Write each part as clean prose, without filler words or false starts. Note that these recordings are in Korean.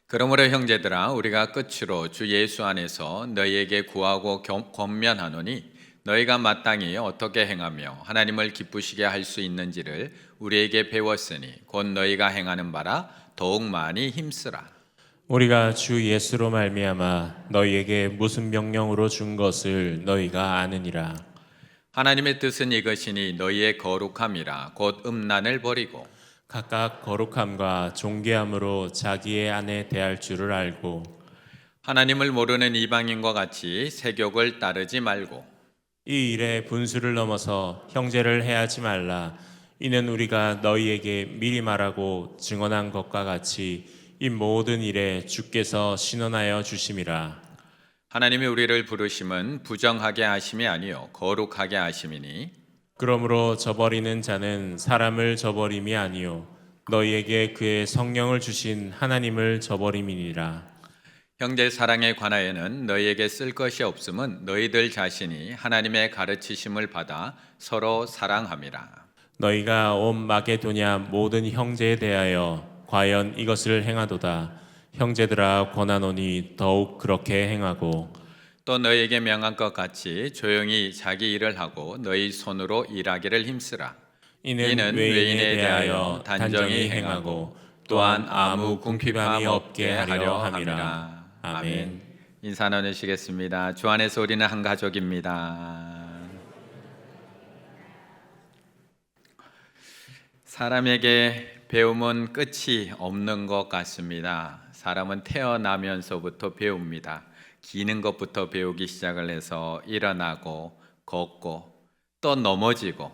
그러므로 형제들아 우리가 끝으로 주 예수 안에서 너희에게 구하고 권면하노니 너희가 마땅히 어떻게 행하며 하나님을 기쁘시게 할 수 있는지를 우리에게 배웠으니 곧 너희가 행하는 바라 더욱 많이 힘쓰라. 우리가 주 예수로 말미암아 너희에게 무슨 명령으로 준 것을 너희가 아느니라. 하나님의 뜻은 이것이니 너희의 거룩함이라 곧 음란을 버리고 각각 거룩함과 존귀함으로 자기의 아내 대할 줄을 알고 하나님을 모르는 이방인과 같이 세욕을 따르지 말고 이 일에 분수를 넘어서 형제를 해하지 말라. 이는 우리가 너희에게 미리 말하고 증언한 것과 같이 이 모든 일에 주께서 신원하여 주심이라. 하나님이 우리를 부르심은 부정하게 하심이 아니요 거룩하게 하심이니 그러므로 저버리는 자는 사람을 저버림이 아니요 너희에게 그의 성령을 주신 하나님을 저버림이니라. 형제 사랑에 관하여는 너희에게 쓸 것이 없음은 너희들 자신이 하나님의 가르치심을 받아 서로 사랑함이라. 너희가 온 마게도냐 모든 형제에 대하여 과연 이것을 행하도다. 형제들아 권하노니 더욱 그렇게 행하고 또 너희에게 명한 것 같이 조용히 자기 일을 하고 너희 손으로 일하기를 힘쓰라. 이는 외인에 대하여 단정히 행하고 또한 아무 궁핍함이 없게 하려 함이라. 아멘. 인사 나누시겠습니다. 주 안에서 우리는 한 가족입니다. 사람에게 배움은 끝이 없는 것 같습니다. 사람은 태어나면서부터 배웁니다. 기는 것부터 배우기 시작을 해서 일어나고 걷고 또 넘어지고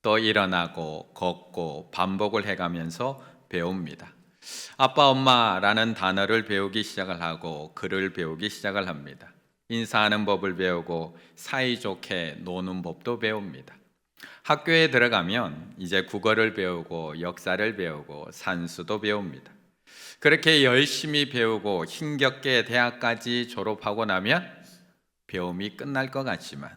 또 일어나고 걷고 반복을 해가면서 배웁니다. 아빠, 엄마라는 단어를 배우기 시작을 하고 글을 배우기 시작을 합니다. 인사하는 법을 배우고 사이좋게 노는 법도 배웁니다. 학교에 들어가면 이제 국어를 배우고 역사를 배우고 산수도 배웁니다. 그렇게 열심히 배우고 힘겹게 대학까지 졸업하고 나면 배움이 끝날 것 같지만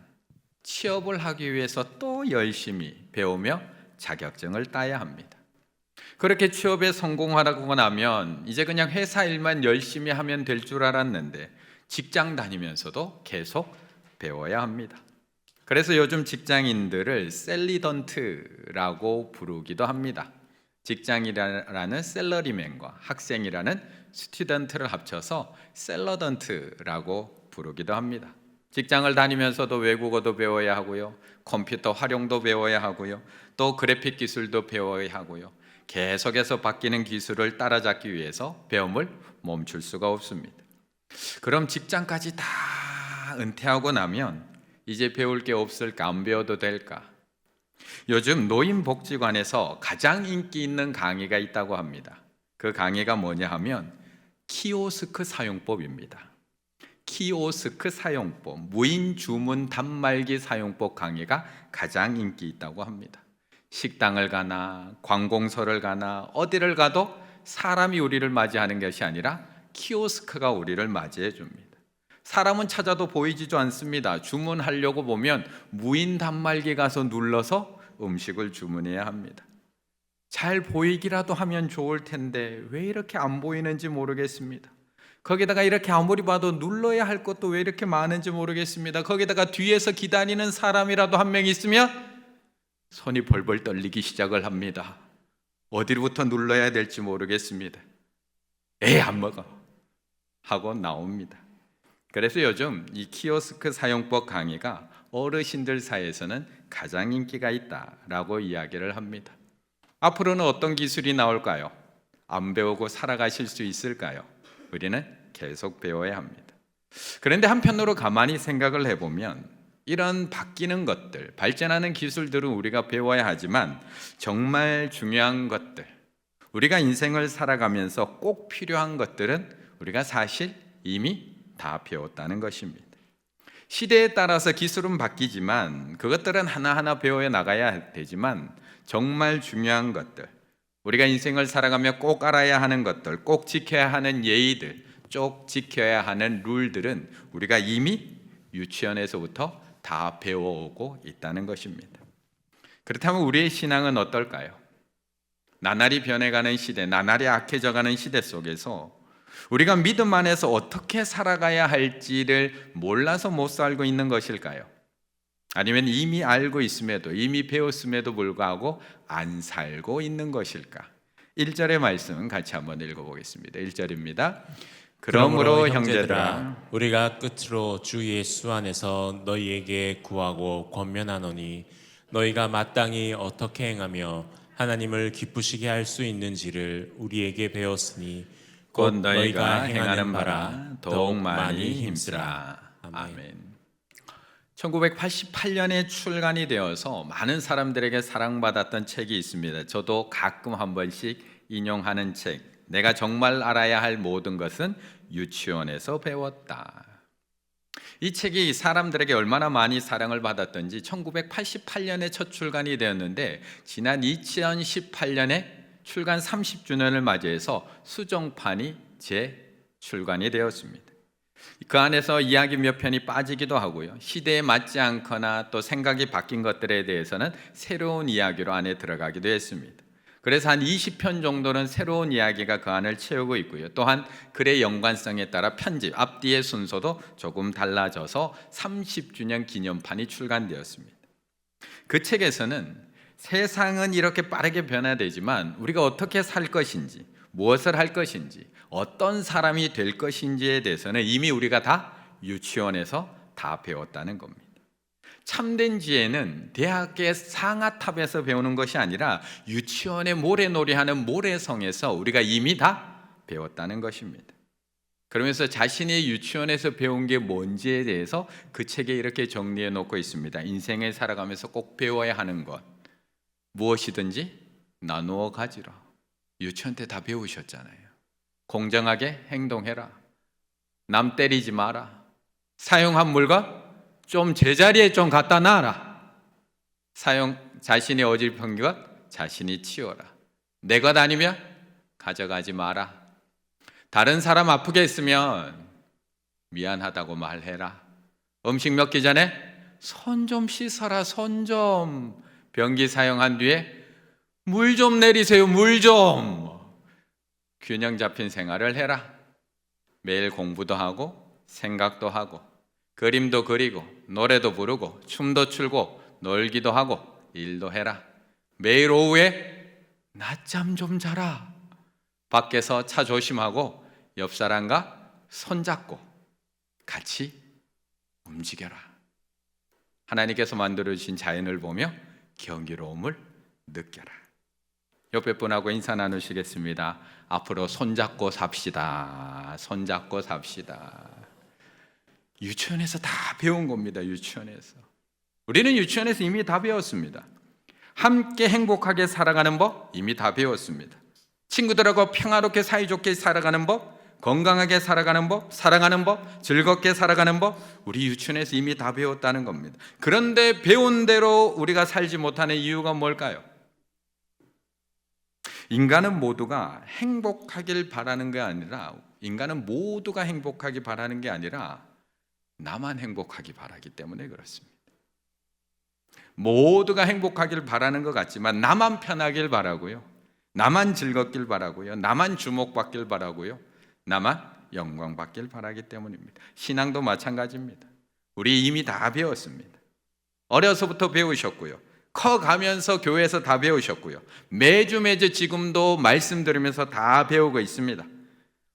취업을 하기 위해서 또 열심히 배우며 자격증을 따야 합니다. 그렇게 취업에 성공하고 나면 이제 그냥 회사 일만 열심히 하면 될 줄 알았는데 직장 다니면서도 계속 배워야 합니다. 그래서 요즘 직장인들을 셀리던트라고 부르기도 합니다. 직장이라는 셀러리맨과 학생이라는 스튜던트를 합쳐서 셀러던트라고 부르기도 합니다. 직장을 다니면서도 외국어도 배워야 하고요, 컴퓨터 활용도 배워야 하고요, 또 그래픽 기술도 배워야 하고요. 계속해서 바뀌는 기술을 따라잡기 위해서 배움을 멈출 수가 없습니다. 그럼 직장까지 다 은퇴하고 나면 이제 배울 게 없을까? 안 배워도 될까? 요즘 노인복지관에서 가장 인기 있는 강의가 있다고 합니다. 그 강의가 뭐냐 하면 키오스크 사용법입니다. 키오스크 사용법, 무인 주문 단말기 사용법 강의가 가장 인기 있다고 합니다. 식당을 가나 관공서를 가나 어디를 가도 사람이 우리를 맞이하는 것이 아니라 키오스크가 우리를 맞이해 줍니다. 사람은 찾아도 보이지도 않습니다. 주문하려고 보면 무인 단말기 가서 눌러서 음식을 주문해야 합니다. 잘 보이기라도 하면 좋을 텐데 왜 이렇게 안 보이는지 모르겠습니다. 거기다가 이렇게 아무리 봐도 눌러야 할 것도 왜 이렇게 많은지 모르겠습니다. 거기다가 뒤에서 기다리는 사람이라도 한 명 있으면 손이 벌벌 떨리기 시작을 합니다. 어디부터 눌러야 될지 모르겠습니다. 에이, 안 먹어 하고 나옵니다. 그래서 요즘 이 키오스크 사용법 강의가 어르신들 사이에서는 가장 인기가 있다라고 이야기를 합니다. 앞으로는 어떤 기술이 나올까요? 안 배우고 살아가실 수 있을까요? 우리는 계속 배워야 합니다. 그런데 한편으로 가만히 생각을 해보면 이런 바뀌는 것들, 발전하는 기술들은 우리가 배워야 하지만 정말 중요한 것들, 우리가 인생을 살아가면서 꼭 필요한 것들은 우리가 사실 이미 다 배웠다는 것입니다. 시대에 따라서 기술은 바뀌지만 그것들은 하나하나 배워 나가야 되지만 정말 중요한 것들, 우리가 인생을 살아가며 꼭 알아야 하는 것들, 꼭 지켜야 하는 예의들, 꼭 지켜야 하는 룰들은 우리가 이미 유치원에서부터 다 배워오고 있다는 것입니다. 그렇다면 우리의 신앙은 어떨까요? 나날이 변해가는 시대, 나날이 악해져가는 시대 속에서 우리가 믿음 안에서 어떻게 살아가야 할지를 몰라서 못 살고 있는 것일까요? 아니면 이미 알고 있음에도, 이미 배웠음에도 불구하고 안 살고 있는 것일까? 1절의 말씀 같이 한번 읽어보겠습니다. 1절입니다. 그러므로 형제들아, 우리가 끝으로 주 예수 안에서 너희에게 구하고 권면하노니 너희가 마땅히 어떻게 행하며 하나님을 기쁘시게 할 수 있는지를 우리에게 배웠으니 곧 너희가 행하는 바라 더욱 많이 힘쓰라. 아멘. 1988년에 출간이 되어서 많은 사람들에게 사랑받았던 책이 있습니다. 저도 가끔 한 번씩 인용하는 책, 내가 정말 알아야 할 모든 것은 유치원에서 배웠다. 이 책이 사람들에게 얼마나 많이 사랑을 받았던지 1988년에 첫 출간이 되었는데 지난 2018년에 출간 30주년을 맞이해서 수정판이 재출간이 되었습니다. 그 안에서 이야기 몇 편이 빠지기도 하고요, 시대에 맞지 않거나 또 생각이 바뀐 것들에 대해서는 새로운 이야기로 안에 들어가기도 했습니다. 그래서 한 20편 정도는 새로운 이야기가 그 안을 채우고 있고요, 또한 글의 연관성에 따라 편집, 앞뒤의 순서도 조금 달라져서 30주년 기념판이 출간되었습니다. 그 책에서는 세상은 이렇게 빠르게 변화되지만 우리가 어떻게 살 것인지, 무엇을 할 것인지, 어떤 사람이 될 것인지에 대해서는 이미 우리가 다 유치원에서 다 배웠다는 겁니다. 참된 지혜는 대학의 상아탑에서 배우는 것이 아니라 유치원의 모래놀이하는 모래성에서 우리가 이미 다 배웠다는 것입니다. 그러면서 자신이 유치원에서 배운 게 뭔지에 대해서 그 책에 이렇게 정리해 놓고 있습니다. 인생을 살아가면서 꼭 배워야 하는 것, 무엇이든지 나누어 가지라. 유치원 때 다 배우셨잖아요. 공정하게 행동해라. 남 때리지 마라. 사용한 물건 좀 제자리에 좀 갖다 놔라. 자신이 어질픈 것 자신이 치워라. 내 것 아니면 가져가지 마라. 다른 사람 아프게 했으면 미안하다고 말해라. 음식 먹기 전에 손 좀 씻어라. 손 좀. 변기 사용한 뒤에 물 좀 내리세요. 물 좀. 균형 잡힌 생활을 해라. 매일 공부도 하고 생각도 하고 그림도 그리고 노래도 부르고 춤도 추고 놀기도 하고 일도 해라. 매일 오후에 낮잠 좀 자라. 밖에서 차 조심하고 옆 사람과 손잡고 같이 움직여라. 하나님께서 만들어주신 자연을 보며 경이로움을 느껴라. 옆에 분하고 인사 나누시겠습니다. 앞으로 손잡고 삽시다. 손잡고 삽시다. 유치원에서 다 배운 겁니다. 유치원에서. 우리는 유치원에서 이미 다 배웠습니다. 함께 행복하게 살아가는 법 이미 다 배웠습니다. 친구들하고 평화롭게 사이좋게 살아가는 법, 건강하게 살아가는 법, 사랑하는 법, 즐겁게 살아가는 법, 우리 유치원에서 이미 다 배웠다는 겁니다. 그런데 배운 대로 우리가 살지 못하는 이유가 뭘까요? 인간은 모두가 행복하길 바라는 게 아니라, 인간은 모두가 행복하기 바라는 게 아니라 나만 행복하기 바라기 때문에 그렇습니다. 모두가 행복하길 바라는 것 같지만 나만 편하길 바라고요, 나만 즐겁길 바라고요, 나만 주목받길 바라고요, 나만 영광받길 바라기 때문입니다. 신앙도 마찬가지입니다. 우리 이미 다 배웠습니다. 어려서부터 배우셨고요, 커가면서 교회에서 다 배우셨고요, 매주 지금도 말씀 들으면서 다 배우고 있습니다.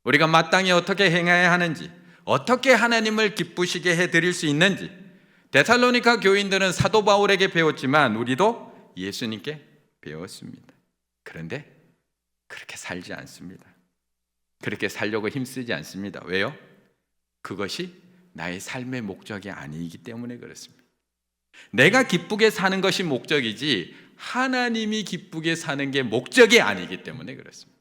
우리가 마땅히 어떻게 행해야 하는지, 어떻게 하나님을 기쁘시게 해드릴 수 있는지, 데살로니가 교인들은 사도 바울에게 배웠지만 우리도 예수님께 배웠습니다. 그런데 그렇게 살지 않습니다. 그렇게 살려고 힘쓰지 않습니다. 왜요? 그것이 나의 삶의 목적이 아니기 때문에 그렇습니다. 내가 기쁘게 사는 것이 목적이지 하나님이 기쁘게 사는 게 목적이 아니기 때문에 그렇습니다.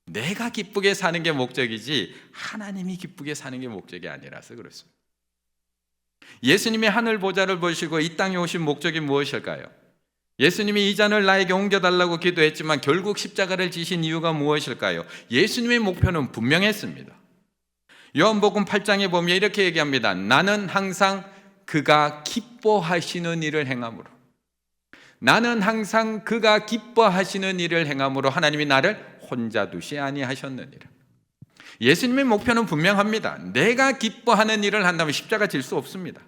내가 기쁘게 사는 게 목적이지 하나님이 기쁘게 사는 게 목적이 아니라서 그렇습니다. 예수님이 하늘 보좌를 보시고 이 땅에 오신 목적이 무엇일까요? 예수님이 이 잔을 나에게 옮겨달라고 기도했지만 결국 십자가를 지신 이유가 무엇일까요? 예수님의 목표는 분명했습니다. 요한복음 8장에 보면 이렇게 얘기합니다. 나는 항상 그가 기뻐하시는 일을 행함으로, 나는 항상 그가 기뻐하시는 일을 행함으로 하나님이 나를 혼자 두시 아니하셨느니라. 예수님의 목표는 분명합니다. 내가 기뻐하는 일을 한다면 십자가 질 수 없습니다.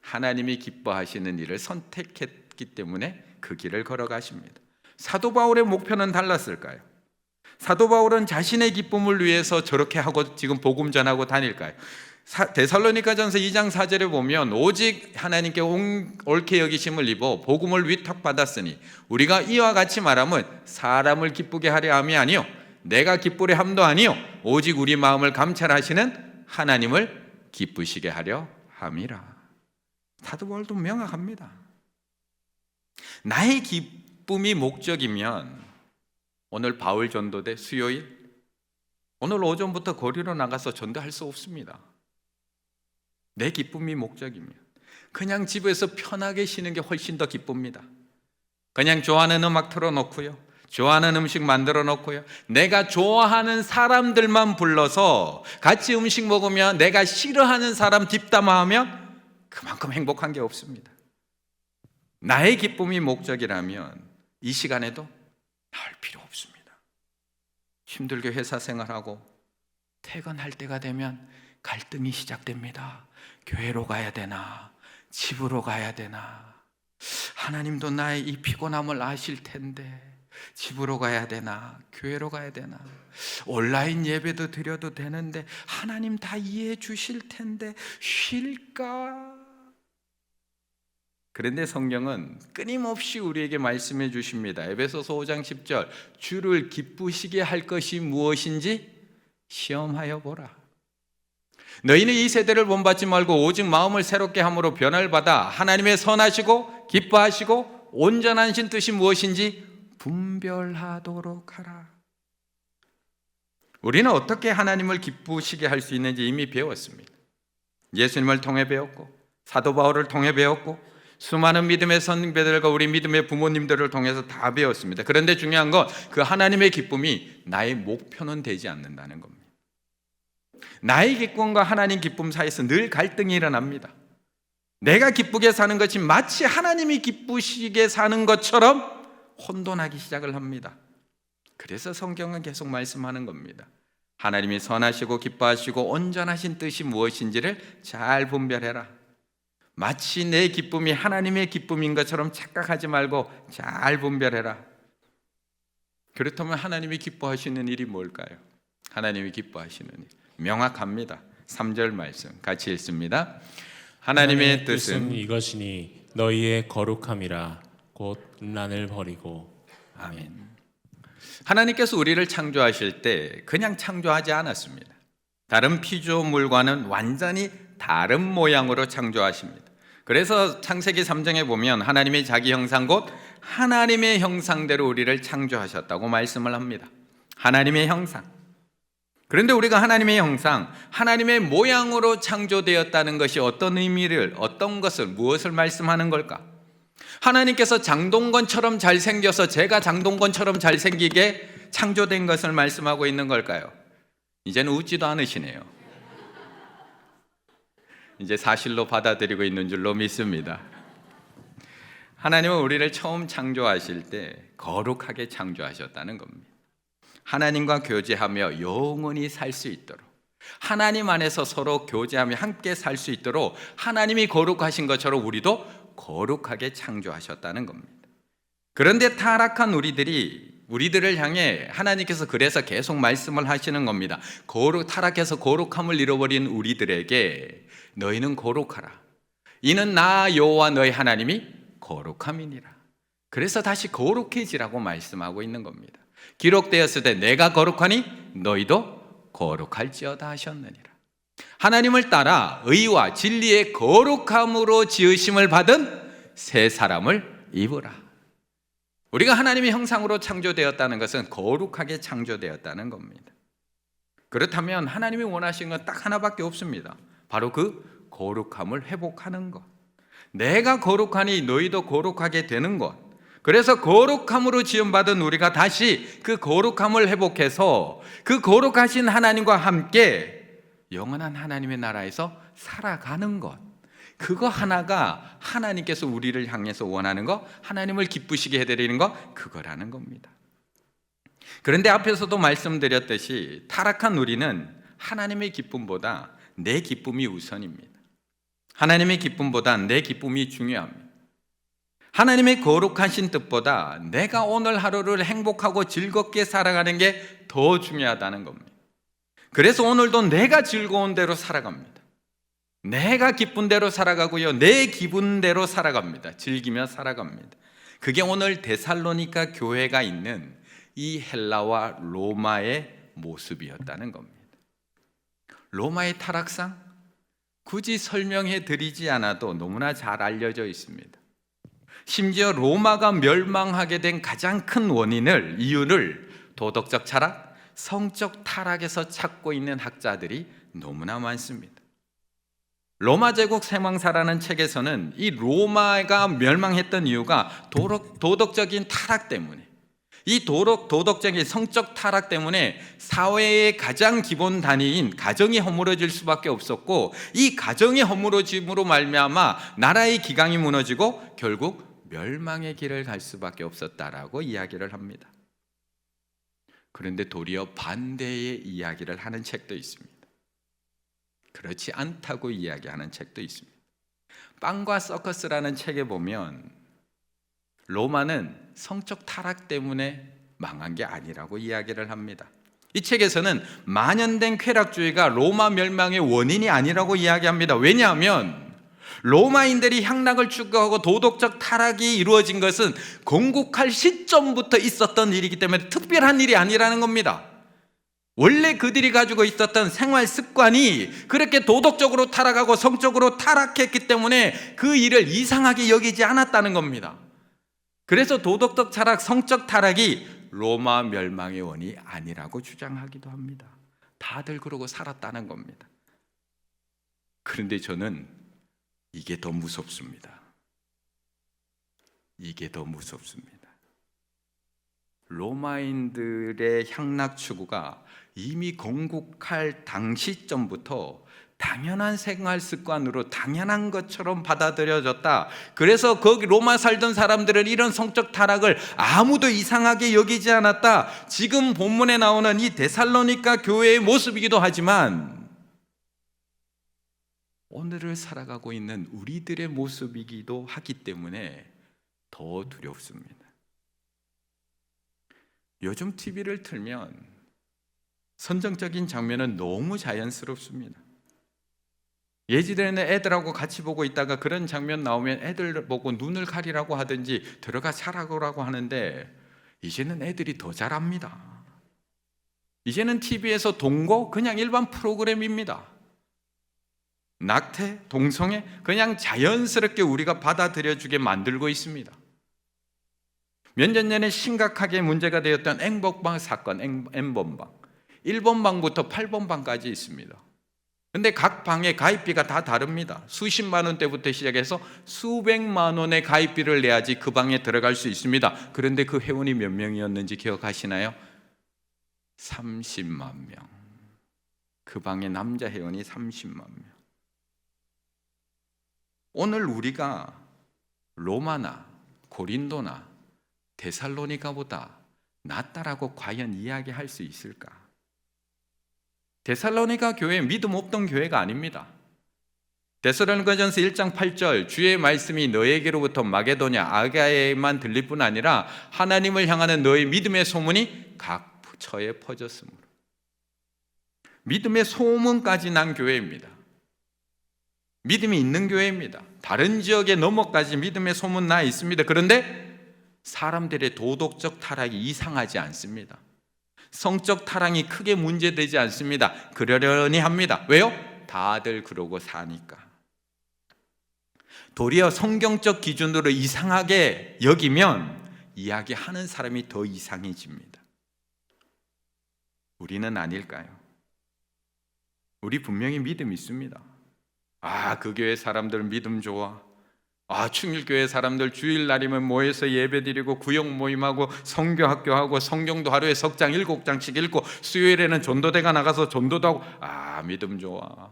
하나님이 기뻐하시는 일을 선택했기 때문에 그 길을 걸어가십니다. 사도 바울의 목표는 달랐을까요? 사도 바울은 자신의 기쁨을 위해서 저렇게 하고 지금 복음 전하고 다닐까요? 데살로니가전서 2장 4절에 보면 오직 하나님께 옳게 여기심을 입어 복음을 위탁받았으니 우리가 이와 같이 말하면 사람을 기쁘게 하려 함이 아니요 내가 기쁘려 함도 아니요 오직 우리 마음을 감찰하시는 하나님을 기쁘시게 하려 함이라. 사도 바울도 명확합니다. 나의 기쁨이 목적이면 오늘 바울 전도대 수요일 오늘 오전부터 거리로 나가서 전도할 수 없습니다. 내 기쁨이 목적이면 그냥 집에서 편하게 쉬는 게 훨씬 더 기쁩니다. 그냥 좋아하는 음악 틀어놓고요, 좋아하는 음식 만들어 놓고요, 내가 좋아하는 사람들만 불러서 같이 음식 먹으면 내가 싫어하는 사람 뒷담화하면 그만큼 행복한 게 없습니다. 나의 기쁨이 목적이라면 이 시간에도 나올 필요 없습니다. 힘들게 회사 생활하고 퇴근할 때가 되면 갈등이 시작됩니다. 교회로 가야 되나 집으로 가야 되나, 하나님도 나의 이 피곤함을 아실 텐데 집으로 가야 되나 교회로 가야 되나, 온라인 예배도 드려도 되는데 하나님 다 이해해 주실 텐데 쉴까? 그런데 성경은 끊임없이 우리에게 말씀해 주십니다. 에베소서 5장 10절, 주를 기쁘시게 할 것이 무엇인지 시험하여 보라. 너희는 이 세대를 본받지 말고 오직 마음을 새롭게 함으로 변화를 받아 하나님의 선하시고 기뻐하시고 온전하신 뜻이 무엇인지 분별하도록 하라. 우리는 어떻게 하나님을 기쁘시게 할 수 있는지 이미 배웠습니다. 예수님을 통해 배웠고 사도 바울을 통해 배웠고 수많은 믿음의 선배들과 우리 믿음의 부모님들을 통해서 다 배웠습니다. 그런데 중요한 건 그 하나님의 기쁨이 나의 목표는 되지 않는다는 겁니다. 나의 기쁨과 하나님 기쁨 사이에서 늘 갈등이 일어납니다. 내가 기쁘게 사는 것이 마치 하나님이 기쁘시게 사는 것처럼 혼돈하기 시작을 합니다. 그래서 성경은 계속 말씀하는 겁니다. 하나님이 선하시고 기뻐하시고 온전하신 뜻이 무엇인지를 잘 분별해라. 마치 내 기쁨이 하나님의 기쁨인 것처럼 착각하지 말고 잘 분별해라. 그렇다면 하나님이 기뻐하시는 일이 뭘까요? 하나님이 기뻐하시는 일 명확합니다. 3절 말씀 같이 읽습니다. 하나님의 뜻은 이것이니 너희의 거룩함이라 곧 음란을 버리고. 아멘. 하나님께서 우리를 창조하실 때 그냥 창조하지 않았습니다. 다른 피조물과는 완전히 다른 모양으로 창조하십니다. 그래서 창세기 3장에 보면 하나님이 자기 형상 곧 하나님의 형상대로 우리를 창조하셨다고 말씀을 합니다. 하나님의 형상. 그런데 우리가 하나님의 형상, 하나님의 모양으로 창조되었다는 것이 어떤 의미를, 어떤 것을, 무엇을 말씀하는 걸까? 하나님께서 장동건처럼 잘생겨서 제가 장동건처럼 잘생기게 창조된 것을 말씀하고 있는 걸까요? 이제는 웃지도 않으시네요. 이제 사실로 받아들이고 있는 줄로 믿습니다. 하나님은 우리를 처음 창조하실 때 거룩하게 창조하셨다는 겁니다. 하나님과 교제하며 영원히 살 수 있도록, 하나님 안에서 서로 교제하며 함께 살 수 있도록 하나님이 거룩하신 것처럼 우리도 거룩하게 창조하셨다는 겁니다. 그런데 타락한 우리들을 향해 하나님께서 그래서 계속 말씀을 하시는 겁니다. 타락해서 거룩함을 잃어버린 우리들에게 너희는 거룩하라. 이는 나 여호와 너희 하나님이 거룩함이니라. 그래서 다시 거룩해지라고 말씀하고 있는 겁니다. 기록되었을 때 내가 거룩하니 너희도 거룩할지어다 하셨느니라. 하나님을 따라 의와 진리의 거룩함으로 지으심을 받은 새 사람을 입으라. 우리가 하나님의 형상으로 창조되었다는 것은 거룩하게 창조되었다는 겁니다. 그렇다면 하나님이 원하시는 건 딱 하나밖에 없습니다. 바로 그 거룩함을 회복하는 것. 내가 거룩하니 너희도 거룩하게 되는 것. 그래서 거룩함으로 지음받은 우리가 다시 그 거룩함을 회복해서 그 거룩하신 하나님과 함께 영원한 하나님의 나라에서 살아가는 것. 그거 하나가 하나님께서 우리를 향해서 원하는 것, 하나님을 기쁘시게 해드리는 것, 그거라는 겁니다. 그런데 앞에서도 말씀드렸듯이 타락한 우리는 하나님의 기쁨보다 내 기쁨이 우선입니다. 하나님의 기쁨보다 내 기쁨이 중요합니다. 하나님의 거룩하신 뜻보다 내가 오늘 하루를 행복하고 즐겁게 살아가는 게 더 중요하다는 겁니다. 그래서 오늘도 내가 즐거운 대로 살아갑니다. 내가 기쁜 대로 살아가고요, 내 기분대로 살아갑니다. 즐기며 살아갑니다. 그게 오늘 데살로니가 교회가 있는 이 헬라와 로마의 모습이었다는 겁니다. 로마의 타락상 굳이 설명해 드리지 않아도 너무나 잘 알려져 있습니다. 심지어 로마가 멸망하게 된 가장 큰 이유를 도덕적 타락, 성적 타락에서 찾고 있는 학자들이 너무나 많습니다. 로마 제국 쇠망사라는 책에서는 이 로마가 멸망했던 이유가 도덕적인 타락 때문에, 이 도덕적인 성적 타락 때문에 사회의 가장 기본 단위인 가정이 허물어질 수밖에 없었고, 이 가정이 허물어짐으로 말미암아 나라의 기강이 무너지고 결국 멸망의 길을 갈 수밖에 없었다라고 이야기를 합니다. 그런데 도리어 반대의 이야기를 하는 책도 있습니다. 그렇지 않다고 이야기하는 책도 있습니다. 빵과 서커스라는 책에 보면 로마는 성적 타락 때문에 망한 게 아니라고 이야기를 합니다. 이 책에서는 만연된 쾌락주의가 로마 멸망의 원인이 아니라고 이야기합니다. 왜냐하면 로마인들이 향락을 추구하고 도덕적 타락이 이루어진 것은 건국할 시점부터 있었던 일이기 때문에 특별한 일이 아니라는 겁니다. 원래 그들이 가지고 있었던 생활 습관이 그렇게 도덕적으로 타락하고 성적으로 타락했기 때문에 그 일을 이상하게 여기지 않았다는 겁니다. 그래서 도덕적 타락, 성적 타락이 로마 멸망의 원인이 아니라고 주장하기도 합니다. 다들 그러고 살았다는 겁니다. 그런데 저는 이게 더 무섭습니다. 이게 더 무섭습니다. 로마인들의 향락 추구가 이미 건국할 당시점부터 당연한 생활 습관으로 당연한 것처럼 받아들여졌다. 그래서 거기 로마 살던 사람들은 이런 성적 타락을 아무도 이상하게 여기지 않았다. 지금 본문에 나오는 이 데살로니가 교회의 모습이기도 하지만 오늘을 살아가고 있는 우리들의 모습이기도 하기 때문에 더 두렵습니다. 요즘 TV를 틀면 선정적인 장면은 너무 자연스럽습니다. 예전에는 애들하고 같이 보고 있다가 그런 장면 나오면 애들 보고 눈을 가리라고 하든지 들어가 자라고라고 하는데 이제는 애들이 더 잘합니다. 이제는 TV에서 동거 그냥 일반 프로그램입니다. 낙태, 동성애 그냥 자연스럽게 우리가 받아들여주게 만들고 있습니다. 몇 년 전에 심각하게 문제가 되었던 엠번방 사건, N번방 1번방부터 8번방까지 있습니다. 근데 각 방의 가입비가 다 다릅니다. 수십만 원대부터 시작해서 수백만 원의 가입비를 내야지 그 방에 들어갈 수 있습니다. 그런데 그 회원이 몇 명이었는지 기억하시나요? 30만 명. 그 방의 남자 회원이 30만 명. 오늘 우리가 로마나 고린도나 데살로니가보다 낫다라고 과연 이야기할 수 있을까? 데살로니가 교회 믿음 없던 교회가 아닙니다. 데살로니가전서 1장 8절 주의 말씀이 너에게로부터 마게도냐 아가야에만 들릴 뿐 아니라 하나님을 향하는 너의 믿음의 소문이 각 처에 퍼졌으므로. 믿음의 소문까지 난 교회입니다. 믿음이 있는 교회입니다. 다른 지역에 넘어까지 믿음의 소문 나 있습니다. 그런데 사람들의 도덕적 타락이 이상하지 않습니다. 성적 타락이 크게 문제되지 않습니다. 그러려니 합니다. 왜요? 다들 그러고 사니까. 도리어 성경적 기준으로 이상하게 여기면 이야기하는 사람이 더 이상해집니다. 우리는 아닐까요? 우리 분명히 믿음 있습니다. 그 교회 사람들 믿음 좋아. 충일교회 사람들 주일날이면 모여서 예배드리고 구역 모임하고 성교학교하고 성경도 하루에 석 장 7장씩 읽고 수요일에는 전도대가 나가서 전도도 하고 믿음 좋아.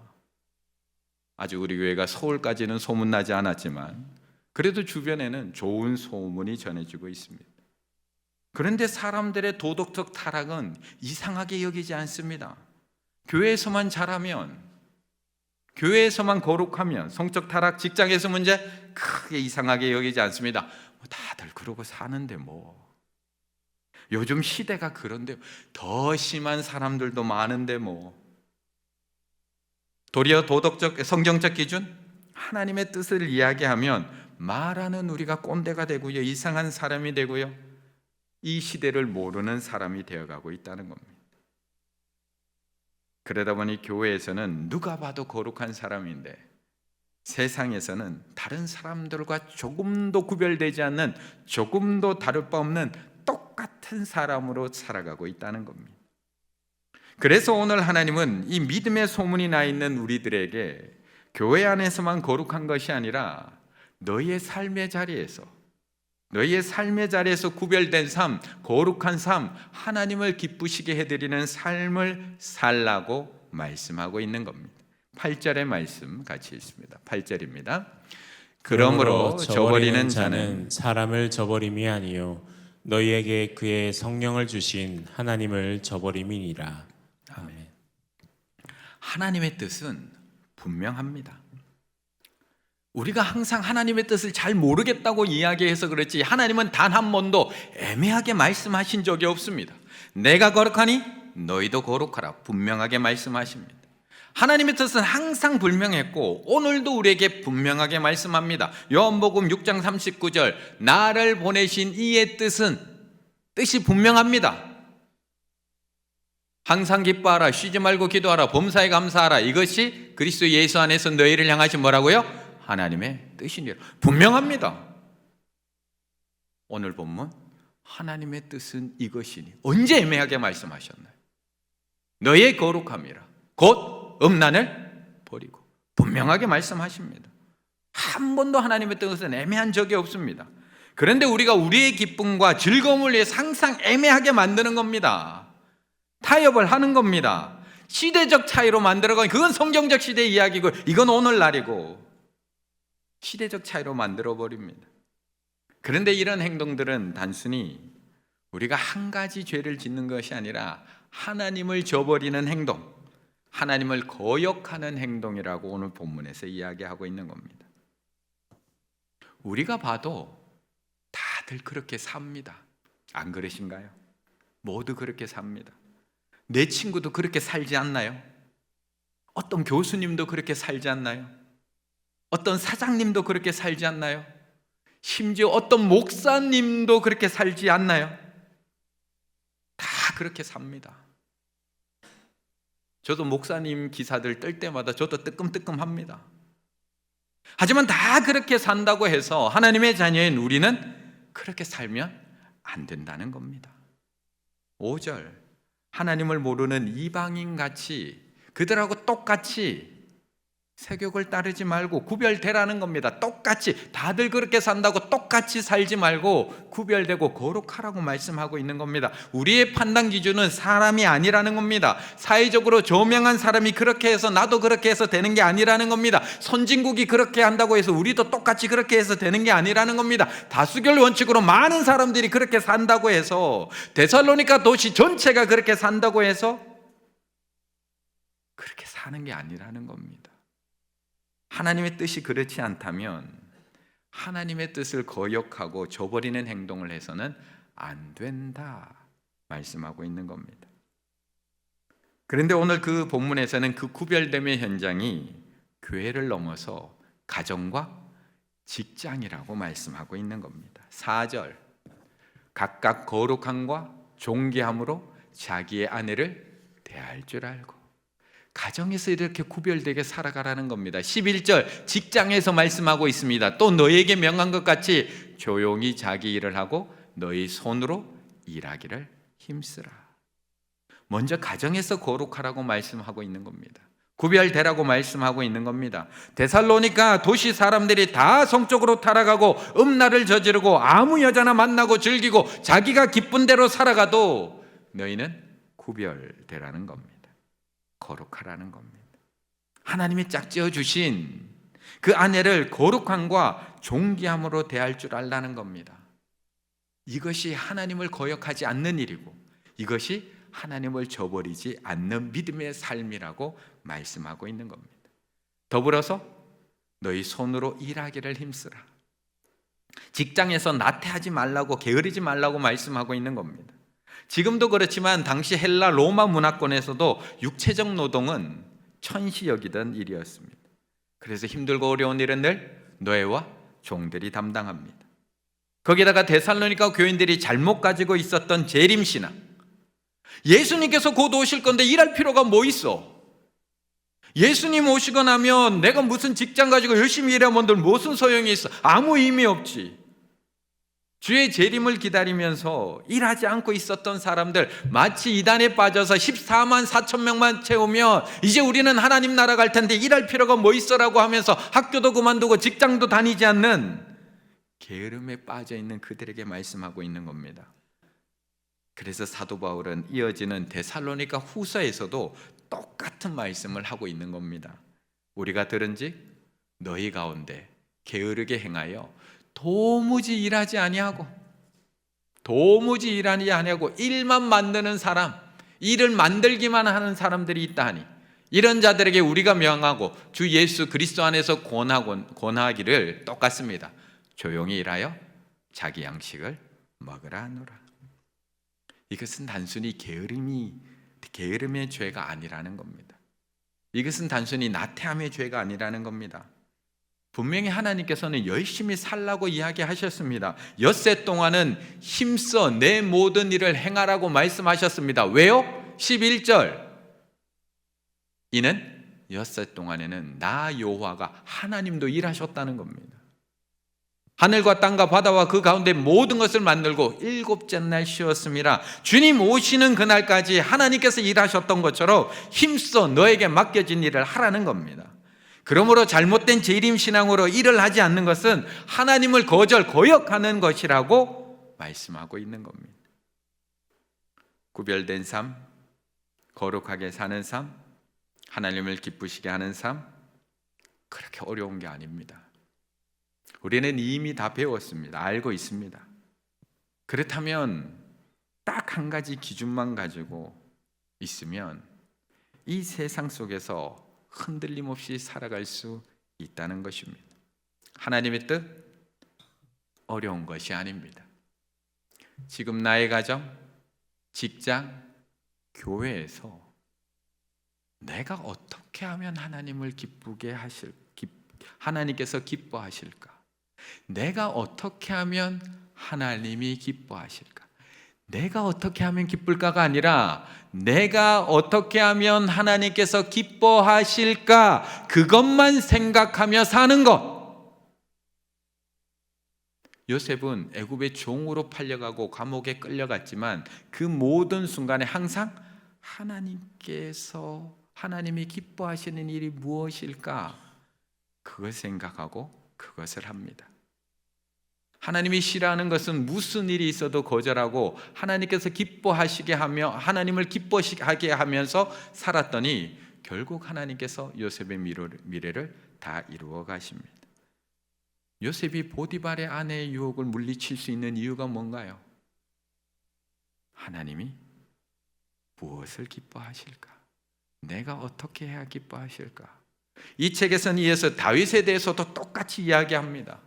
아직 우리 교회가 서울까지는 소문나지 않았지만 그래도 주변에는 좋은 소문이 전해지고 있습니다. 그런데 사람들의 도덕적 타락은 이상하게 여기지 않습니다. 교회에서만 잘하면, 교회에서만 거룩하면, 성적 타락, 직장에서 문제 크게 이상하게 여기지 않습니다. 다들 그러고 사는데 뭐, 요즘 시대가 그런데 더 심한 사람들도 많은데 뭐, 도리어 도덕적, 성경적 기준, 하나님의 뜻을 이야기하면 말하는 우리가 꼰대가 되고요, 이상한 사람이 되고요, 이 시대를 모르는 사람이 되어가고 있다는 겁니다. 그러다 보니 교회에서는 누가 봐도 거룩한 사람인데 세상에서는 다른 사람들과 조금도 구별되지 않는, 조금도 다를 바 없는 똑같은 사람으로 살아가고 있다는 겁니다. 그래서 오늘 하나님은 이 믿음의 소문이 나 있는 우리들에게 교회 안에서만 거룩한 것이 아니라 너희의 삶의 자리에서, 너희의 삶의 자리에서 구별된 삶, 거룩한 삶, 하나님을 기쁘시게 해드리는 삶을 살라고 말씀하고 있는 겁니다. 8절의 말씀 같이 읽습니다. 8절입니다. 그러므로 저버리는 자는 사람을 저버림이 아니요 너희에게 그의 성령을 주신 하나님을 저버림이니라. 아멘. 하나님의 뜻은 분명합니다. 우리가 항상 하나님의 뜻을 잘 모르겠다고 이야기해서 그렇지, 하나님은 단 한 번도 애매하게 말씀하신 적이 없습니다. 내가 거룩하니 너희도 거룩하라, 분명하게 말씀하십니다. 하나님의 뜻은 항상 분명했고 오늘도 우리에게 분명하게 말씀합니다. 요한복음 6장 39절, 나를 보내신 이의 뜻이 분명합니다. 항상 기뻐하라, 쉬지 말고 기도하라, 범사에 감사하라, 이것이 그리스도 예수 안에서 너희를 향하신 뭐라고요? 하나님의 뜻이니라. 분명합니다. 오늘 본문, 하나님의 뜻은 이것이니, 언제 애매하게 말씀하셨나요? 너의 거룩함이라, 곧 음란을 버리고, 분명하게 말씀하십니다. 한 번도 하나님의 뜻은 애매한 적이 없습니다. 그런데 우리가 우리의 기쁨과 즐거움을 위해 항상 애매하게 만드는 겁니다. 타협을 하는 겁니다. 시대적 차이로 만들어가니 그건 성경적 시대 이야기고 이건 오늘날이고, 시대적 차이로 만들어버립니다. 그런데 이런 행동들은 단순히 우리가 한 가지 죄를 짓는 것이 아니라 하나님을 저버리는 행동, 하나님을 거역하는 행동이라고 오늘 본문에서 이야기하고 있는 겁니다. 우리가 봐도 다들 그렇게 삽니다. 안 그러신가요? 모두 그렇게 삽니다. 내 친구도 그렇게 살지 않나요? 어떤 교수님도 그렇게 살지 않나요? 어떤 사장님도 그렇게 살지 않나요? 심지어 어떤 목사님도 그렇게 살지 않나요? 다 그렇게 삽니다. 저도 목사님 기사들 뜰 때마다 저도 뜨끔뜨끔합니다. 하지만 다 그렇게 산다고 해서 하나님의 자녀인 우리는 그렇게 살면 안 된다는 겁니다. 5절, 하나님을 모르는 이방인같이 그들하고 똑같이 세욕을 따르지 말고 구별되라는 겁니다. 똑같이, 다들 그렇게 산다고 똑같이 살지 말고 구별되고 거룩하라고 말씀하고 있는 겁니다. 우리의 판단 기준은 사람이 아니라는 겁니다. 사회적으로 저명한 사람이 그렇게 해서 나도 그렇게 해서 되는 게 아니라는 겁니다. 선진국이 그렇게 한다고 해서 우리도 똑같이 그렇게 해서 되는 게 아니라는 겁니다. 다수결 원칙으로 많은 사람들이 그렇게 산다고 해서, 데살로니가 도시 전체가 그렇게 산다고 해서 그렇게 사는 게 아니라는 겁니다. 하나님의 뜻이 그렇지 않다면 하나님의 뜻을 거역하고 저버리는 행동을 해서는 안 된다 말씀하고 있는 겁니다. 그런데 오늘 그 본문에서는 그 구별됨의 현장이 교회를 넘어서 가정과 직장이라고 말씀하고 있는 겁니다. 4절, 각각 거룩함과 존귀함으로 자기의 아내를 대할 줄 알고, 가정에서 이렇게 구별되게 살아가라는 겁니다. 11절, 직장에서 말씀하고 있습니다. 또 너희에게 명한 것 같이 조용히 자기 일을 하고 너희 손으로 일하기를 힘쓰라. 먼저 가정에서 거룩하라고 말씀하고 있는 겁니다. 구별되라고 말씀하고 있는 겁니다. 데살로니가 도시 사람들이 다 성적으로 타락하고 음란을 저지르고 아무 여자나 만나고 즐기고 자기가 기쁜 대로 살아가도 너희는 구별되라는 겁니다. 거룩하라는 겁니다. 하나님이 짝지어 주신 그 아내를 거룩함과 존귀함으로 대할 줄 알라는 겁니다. 이것이 하나님을 거역하지 않는 일이고 이것이 하나님을 저버리지 않는 믿음의 삶이라고 말씀하고 있는 겁니다. 더불어서 너희 손으로 일하기를 힘쓰라. 직장에서 나태하지 말라고, 게으르지 말라고 말씀하고 있는 겁니다. 지금도 그렇지만 당시 헬라 로마 문화권에서도 육체적 노동은 천시 여기던 일이었습니다. 그래서 힘들고 어려운 일은 늘 노예와 종들이 담당합니다. 거기다가 데살로니가 교인들이 잘못 가지고 있었던 재림신앙, 예수님께서 곧 오실 건데 일할 필요가 뭐 있어? 예수님 오시고 나면 내가 무슨 직장 가지고 열심히 일하면 무슨 소용이 있어? 아무 의미 없지. 주의 재림을 기다리면서 일하지 않고 있었던 사람들, 마치 이단에 빠져서 14만 4천 명만 채우면 이제 우리는 하나님 나라 갈 텐데 일할 필요가 뭐 있어라고 하면서 학교도 그만두고 직장도 다니지 않는 게으름에 빠져 있는 그들에게 말씀하고 있는 겁니다. 그래서 사도 바울은 이어지는 데살로니가 후서에서도 똑같은 말씀을 하고 있는 겁니다. 우리가 들은즉 너희 가운데 게으르게 행하여 도무지 일하지 아니하고 일만 만드는 사람, 일을 만들기만 하는 사람들이 있다하니 이런 자들에게 우리가 명하고 주 예수 그리스도 안에서 권하기를 똑같습니다. 조용히 일하여 자기 양식을 먹으라 하노라. 이것은 단순히 게으름의 죄가 아니라는 겁니다. 이것은 단순히 나태함의 죄가 아니라는 겁니다. 분명히 하나님께서는 열심히 살라고 이야기하셨습니다. 엿새 동안은 힘써 내 모든 일을 행하라고 말씀하셨습니다. 왜요? 11절, 이는 엿새 동안에는 나 여호와가 하나님도 일하셨다는 겁니다. 하늘과 땅과 바다와 그 가운데 모든 것을 만들고 일곱째 날 쉬었습니다. 주님 오시는 그날까지 하나님께서 일하셨던 것처럼 힘써 너에게 맡겨진 일을 하라는 겁니다. 그러므로 잘못된 재림신앙으로 일을 하지 않는 것은 하나님을 거역하는 것이라고 말씀하고 있는 겁니다. 구별된 삶, 거룩하게 사는 삶, 하나님을 기쁘시게 하는 삶, 그렇게 어려운 게 아닙니다. 우리는 이미 다 배웠습니다. 알고 있습니다. 그렇다면 딱 한 가지 기준만 가지고 있으면 이 세상 속에서 흔들림 없이 살아갈 수 있다는 것입니다. 하나님의 뜻, 어려운 것이 아닙니다. 지금 나의 가정, 직장, 교회에서 내가 어떻게 하면 하나님을 하나님께서 기뻐하실까? 내가 어떻게 하면 하나님이 기뻐하실까? 내가 어떻게 하면 기쁠까가 아니라 내가 어떻게 하면 하나님께서 기뻐하실까? 그것만 생각하며 사는 것. 요셉은 애굽의 종으로 팔려가고 감옥에 끌려갔지만 그 모든 순간에 항상 하나님이 기뻐하시는 일이 무엇일까? 그걸 생각하고 그것을 합니다. 하나님이 싫어하는 것은 무슨 일이 있어도 거절하고 하나님께서 기뻐하시게 하며 하나님을 기뻐하게 하면서 살았더니 결국 하나님께서 요셉의 미래를 다 이루어 가십니다. 요셉이 보디발의 아내의 유혹을 물리칠 수 있는 이유가 뭔가요? 하나님이 무엇을 기뻐하실까? 내가 어떻게 해야 기뻐하실까? 이 책에서는 이어서 다윗에 대해서도 똑같이 이야기합니다.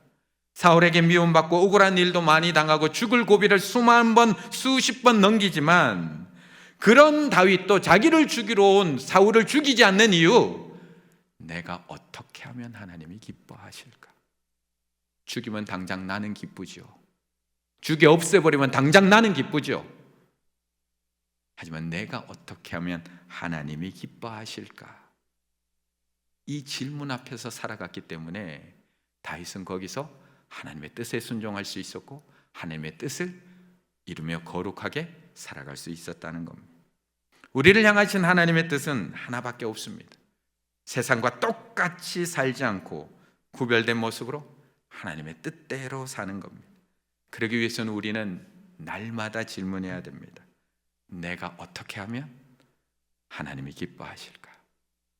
사울에게 미움받고 억울한 일도 많이 당하고 죽을 고비를 수십 번 넘기지만 그런 다윗도 자기를 죽이러 온 사울을 죽이지 않는 이유, 내가 어떻게 하면 하나님이 기뻐하실까? 죽이면 당장 나는 기쁘죠. 죽여 없애버리면 당장 나는 기쁘죠. 하지만 내가 어떻게 하면 하나님이 기뻐하실까? 이 질문 앞에서 살아갔기 때문에 다윗은 거기서 하나님의 뜻에 순종할 수 있었고 하나님의 뜻을 이루며 거룩하게 살아갈 수 있었다는 겁니다. 우리를 향하신 하나님의 뜻은 하나밖에 없습니다. 세상과 똑같이 살지 않고 구별된 모습으로 하나님의 뜻대로 사는 겁니다. 그러기 위해서는 우리는 날마다 질문해야 됩니다. 내가 어떻게 하면 하나님이 기뻐하실까?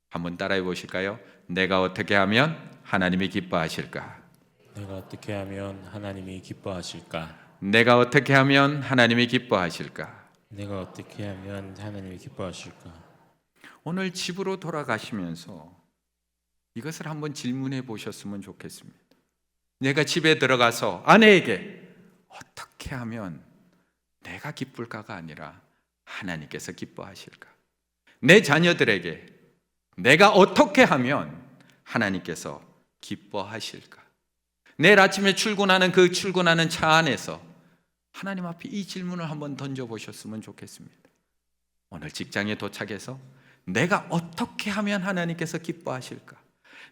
한번 따라해 보실까요? 내가 어떻게 하면 하나님이 기뻐하실까? 내가 어떻게 하면 하나님이 기뻐하실까? 내가 어떻게 하면 하나님이 기뻐하실까? 내가 어떻게 하면 하나님이 기뻐하실까? 오늘 집으로 돌아가시면서 이것을 한번 질문해 보셨으면 좋겠습니다. 내가 집에 들어가서 아내에게 어떻게 하면 내가 기쁠까가 아니라 하나님께서 기뻐하실까? 내 자녀들에게 내가 어떻게 하면 하나님께서 기뻐하실까? 내일 아침에 출근하는 그 출근하는 차 안에서 하나님 앞에 이 질문을 한번 던져보셨으면 좋겠습니다. 오늘 직장에 도착해서 내가 어떻게 하면 하나님께서 기뻐하실까?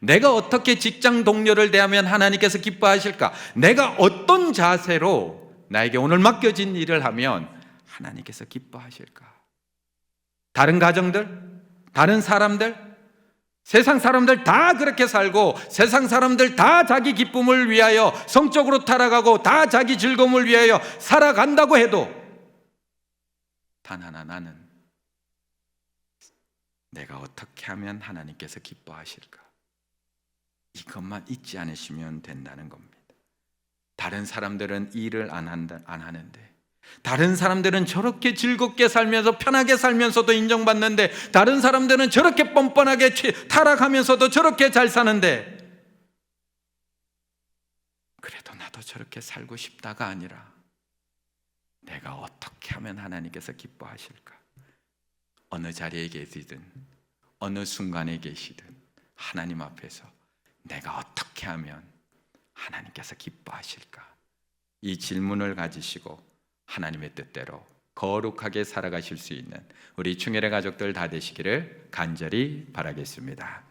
내가 어떻게 직장 동료를 대하면 하나님께서 기뻐하실까? 내가 어떤 자세로 나에게 오늘 맡겨진 일을 하면 하나님께서 기뻐하실까? 다른 가정들, 다른 사람들, 세상 사람들 다 그렇게 살고 세상 사람들 다 자기 기쁨을 위하여 성적으로 타락하고 다 자기 즐거움을 위하여 살아간다고 해도 단 하나 나는 내가 어떻게 하면 하나님께서 기뻐하실까? 이것만 잊지 않으시면 된다는 겁니다. 다른 사람들은 일을 안 하는데 다른 사람들은 저렇게 즐겁게 살면서 편하게 살면서도 인정받는데 다른 사람들은 저렇게 뻔뻔하게 타락하면서도 저렇게 잘 사는데 그래도 나도 저렇게 살고 싶다가 아니라 내가 어떻게 하면 하나님께서 기뻐하실까? 어느 자리에 계시든 어느 순간에 계시든 하나님 앞에서 내가 어떻게 하면 하나님께서 기뻐하실까? 이 질문을 가지시고 하나님의 뜻대로 거룩하게 살아가실 수 있는 우리 충혈의 가족들 다 되시기를 간절히 바라겠습니다.